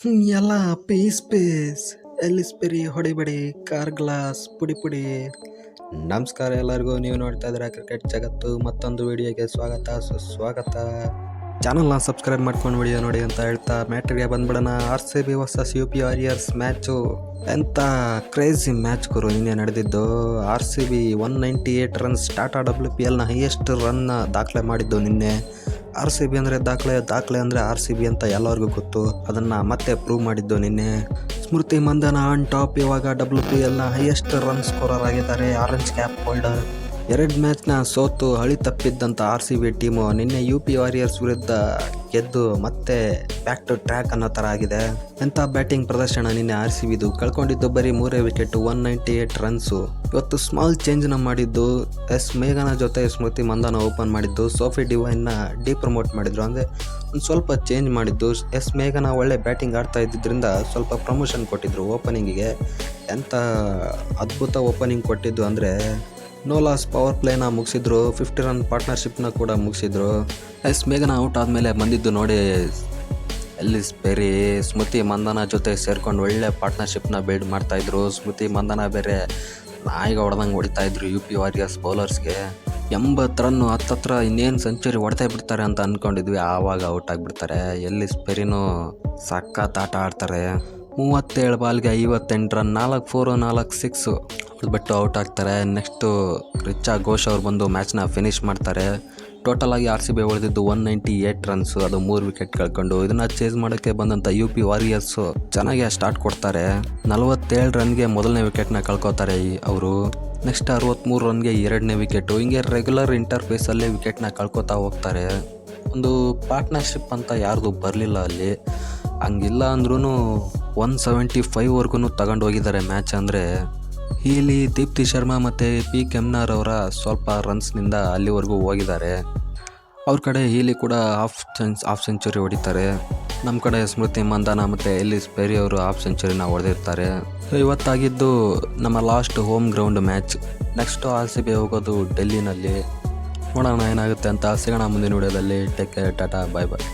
ಎಲ್ಲ piece piece ಎಲ್ಲಿಸ್ ಪೆರಿ ಹೊಡಿಬೇಡಿ ಕಾರ್ ಗ್ಲಾಸ್ ಪುಡಿ ಪುಡಿ. ನಮಸ್ಕಾರ ಎಲ್ಲರಿಗೂ, ನೀವು ನೋಡ್ತಾ ಇದ್ದೀರಾ ಕ್ರಿಕೆಟ್ ಜಗತ್ತು. ಮತ್ತೊಂದು ವಿಡಿಯೋಗೆ ಸ್ವಾಗತ ಸುಸ್ವಾಗತ. ಚಾನಲ್ನ ಸಬ್ಸ್ಕ್ರೈಬ್ ಮಾಡ್ಕೊಂಡು ವಿಡಿಯೋ ನೋಡಿ ಅಂತ ಹೇಳ್ತಾ ಮ್ಯಾಟ್ರಿಗೆ ಬಂದ್ಬಿಡೋಣ. RCB versus UP warriors match. ಎಂಥ ಕ್ರೇಜಿ ಮ್ಯಾಚ್ ಗುರು ನಿನ್ನೆ ನಡೆದಿದ್ದು. RCB 198 ರನ್ಸ್, ಟಾಟಾ WPLನ ಹೈಯೆಸ್ಟ್ ರನ್ ದಾಖಲೆ ಮಾಡಿದ್ದು ನಿನ್ನೆ. RCB ಅಂದರೆ ದಾಖಲೆ ಅಂದರೆ RCB ಅಂತ ಎಲ್ಲರಿಗೂ ಗೊತ್ತು. ಅದನ್ನು ಮತ್ತೆ ಪ್ರೂವ್ ಮಾಡಿದ್ದು ನಿನ್ನೆ. ಸ್ಮೃತಿ ಮಂದನ ಆನ್ ಟಾಪ್. ಇವಾಗ WPLನ ಹೈಯೆಸ್ಟ್ ರನ್ ಸ್ಕೋರರ್ ಆಗಿದ್ದಾರೆ, ಆರೆಂಜ್ ಕ್ಯಾಪ್ ಹೋಲ್ಡರ್. 2 ಮ್ಯಾಚ್ನ ಸೋತು ಹಳಿ ತಪ್ಪಿದ್ದಂಥ RCB ಟೀಮು ನಿನ್ನೆ UP ವಾರಿಯರ್ಸ್ ವಿರುದ್ಧ ಗೆದ್ದು ಮತ್ತೆ ಬ್ಯಾಕ್ ಟು ಟ್ರ್ಯಾಕ್ ಅನ್ನೋ ಥರ ಆಗಿದೆ. ಎಂಥ ಬ್ಯಾಟಿಂಗ್ ಪ್ರದರ್ಶನ ನಿನ್ನೆ RCBದು. ಕಳ್ಕೊಂಡಿದ್ದು ಬರೀ 3 ವಿಕೆಟ್, 198 ರನ್ಸು. ಇವತ್ತು ಸ್ಮಾಲ್ ಚೇಂಜ್ನ ಮಾಡಿದ್ದು. ಮೇಘನ ಜೊತೆ ಸ್ಮೃತಿ ಮಂದನ ಓಪನ್ ಮಾಡಿದ್ದು. ಸೋಫಿ ಡಿವೈನ್ನ ಡಿಪ್ರಮೋಟ್ ಮಾಡಿದ್ರು, ಅಂದರೆ ಒಂದು ಸ್ವಲ್ಪ ಚೇಂಜ್ ಮಾಡಿದ್ದು. ಮೇಘನ ಒಳ್ಳೆ ಬ್ಯಾಟಿಂಗ್ ಆಡ್ತಾ ಇದ್ದಿದ್ದರಿಂದ ಸ್ವಲ್ಪ ಪ್ರಮೋಷನ್ ಕೊಟ್ಟಿದ್ರು ಓಪನಿಂಗಿಗೆ. ಎಂಥ ಅದ್ಭುತ ಓಪನಿಂಗ್ ಕೊಟ್ಟಿದ್ದು ಅಂದರೆ, ನೋ ಲಾಸ್ ಪವರ್ ಪ್ಲೇನ ಮುಗಿಸಿದ್ರು, 50 ರನ್ ಪಾರ್ಟ್ನರ್ಶಿಪ್ನ ಕೂಡ ಮುಗಿಸಿದ್ರು. ಮೇಘನ ಔಟ್ ಆದಮೇಲೆ ಬಂದಿದ್ದು ನೋಡಿ ಎಲ್ಲಿಸ್ ಪೆರಿ ಸ್ಮೃತಿ ಮಂದನ ಜೊತೆ ಸೇರ್ಕೊಂಡು ಒಳ್ಳೆ ಪಾರ್ಟ್ನರ್ಶಿಪ್ನ ಬಿಲ್ಡ್ ಮಾಡ್ತಾಯಿದ್ರು. ಸ್ಮೃತಿ ಮಂದನ ಬೇರೆ ನಾಯಿಗೆ ಹೊಡೆದಂಗೆ ಹೊಡಿತಾಯಿದ್ರು UP ವಾರಿಯರ್ಸ್ ಬೌಲರ್ಸ್ಗೆ. 80 ರನ್ನು ಹತ್ತತ್ರ ಇನ್ನೇನು ಸೆಂಚುರಿ ಹೊಡೆದೇ ಬಿಡ್ತಾರೆ ಅಂತ ಅಂದ್ಕೊಂಡಿದ್ವಿ. ಆವಾಗ ಔಟ್ ಆಗಿಬಿಡ್ತಾರೆ. ಎಲ್ಲಿಸ್ ಪೆರಿನೂ ಸಖತ್ ಆಟ ಆಡ್ತಾರೆ. 37 ಬಾಲ್ಗೆ 58 ರನ್, 4 4 4 6 ಬಿಟ್ಟು ಔಟ್ ಆಗ್ತಾರೆ. ನೆಕ್ಸ್ಟು ರಿಚಾ ಘೋಷ್ ಅವ್ರು ಬಂದು ಮ್ಯಾಚ್ನ ಫಿನಿಷ್ ಮಾಡ್ತಾರೆ. ಟೋಟಲಾಗಿ RCB ಉಳಿದಿದ್ದು 198 ರನ್ಸು, ಅದು 3 ವಿಕೆಟ್ ಕಳ್ಕೊಂಡು. ಇದನ್ನು ಚೇಸ್ ಮಾಡೋಕ್ಕೆ ಬಂದಂಥ UP ವಾರಿಯರ್ಸು ಚೆನ್ನಾಗಿ ಸ್ಟಾರ್ಟ್ ಕೊಡ್ತಾರೆ. 47 ರನ್ಗೆ ಮೊದಲನೇ ವಿಕೆಟ್ನ ಕಳ್ಕೊತಾರೆ ಅವರು. ನೆಕ್ಸ್ಟ್ 63 ರನ್ಗೆ 2ನೇ ವಿಕೆಟು. ಹಿಂಗೆ ರೆಗ್ಯುಲರ್ ಇಂಟರ್ಫೇಸಲ್ಲೇ ವಿಕೆಟ್ನ ಕಳ್ಕೊತಾ ಹೋಗ್ತಾರೆ. ಒಂದು ಪಾರ್ಟ್ನರ್ಶಿಪ್ ಅಂತ ಯಾರ್ದು ಬರಲಿಲ್ಲ ಅಲ್ಲಿ. ಹಂಗಿಲ್ಲ ಅಂದ್ರೂ 175ವರೆಗೂ ತಗೊಂಡು ಹೋಗಿದ್ದಾರೆ ಮ್ಯಾಚ್. ಅಂದರೆ ಇಲ್ಲಿ ದೀಪ್ತಿ ಶರ್ಮಾ ಮತ್ತು P. ಕೆಮ್ನಾರ್ ಅವರ ಸ್ವಲ್ಪ ರನ್ಸ್ನಿಂದ ಅಲ್ಲಿವರೆಗೂ ಹೋಗಿದ್ದಾರೆ. ಅವ್ರ ಕಡೆ ಹೀಲಿ ಕೂಡ ಹಾಫ್ ಸೆಂಚುರಿ ಹೊಡಿತಾರೆ. ನಮ್ಮ ಕಡೆ ಸ್ಮೃತಿ ಮಂದನ ಮತ್ತು ಎಲ್ಲಿಸ್ ಪೆರಿ ಅವರು ಹಾಫ್ ಸೆಂಚುರಿನ ಹೊಡೆದಿರ್ತಾರೆ. ಇವತ್ತಾಗಿದ್ದು ನಮ್ಮ last home ground match. Next RCB ಹೋಗೋದು ಡೆಲ್ಲಿನಲ್ಲಿ. ನೋಡೋಣ ಏನಾಗುತ್ತೆ ಅಂತ. ಸಿಗೋಣ ಮುಂದಿನ ವಿಡಿಯೋದಲ್ಲಿ. ಟೇಕ್ ಕೇರ್, ಟಾಟಾ, ಬಾಯ್ ಬಾಯ್.